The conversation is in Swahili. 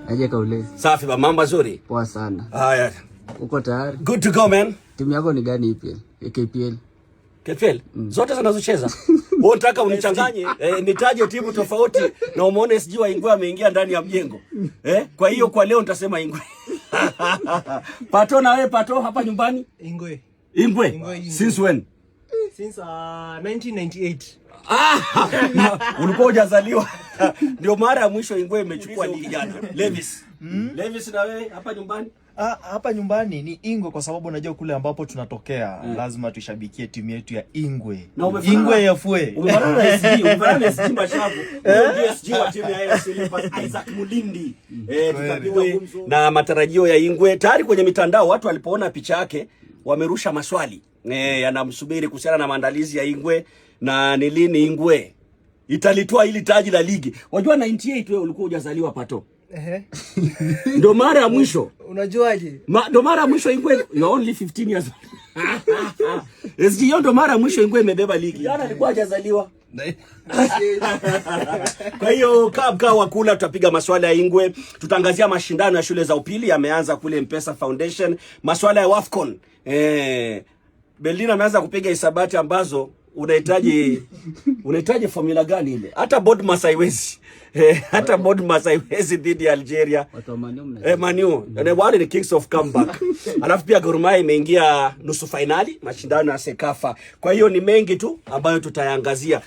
Aje kaule. Safi ba, mambo nzuri. Poa sana. Haya. Uko tayari? Good to go man. Timu yako ni gani ipi? KPL. KPL? Zote zinazocheza. Wewe unataka unichanganye? Nitaje timu tofauti na umeone sijui Ingwe ameingia ndani ya mjengo. Kwa hiyo kwa leo nitasema Ingwe. Pato na wewe Pato hapa nyumbani? Ingwe. Since when? Since 1998. Ulikuwa hujazaliwa. Ndio mara ya mwisho Ingwe imechukua ligi jana. Levis. Levis na wewe hapa nyumbani? Hapa nyumbani ni Ingwe kwa sababu unajua kule ambapo tunatokea lazima tushabikie timu yetu ya Ingwe. Ingwe ya Fue. Umefanana na SG, umefanana na SG Mashavu. Ndio SG wa timu ya AFC Leopards, Isaac Mulindi. Tutapigwa na matarajio ya Ingwe. Tayari kwenye mitandao watu walipoona picha yake wamerusha maswali. Yanamsubiri kuhusiana na maandalizi ya Ingwe na ni lini Ingwe italitoa ili taji la ligi. Wajua 98 wewe ulikuwa hujazaliwa Pato. Ndio mara ya mwisho. Unajuaje? Ndio mara ya mwisho Ingwe, you are only 15 years old. SG ndio mara ya mwisho Ingwe imebeba ligi. Jana alikuwa hajazaliwa. Kwa hiyo kabla wakula tutapiga maswala ya Ingwe, tutaangazia mashindano ya shule za upili yameanza kule M-Pesa Foundation, maswala ya WAFCON. Berlin ameanza kupiga hisabati ambazo unahitaji formula gani ile? Hata Bournemouth haiwezi. Hata Bournemouth haiwezi dhidi ya Algeria. Manu, wale ni kings of comeback. Alafu pia Gor Mahia imeingia nusu finali mashindano ya Sekafa. Kwa hiyo ni mengi tu ambayo tutayaangazia.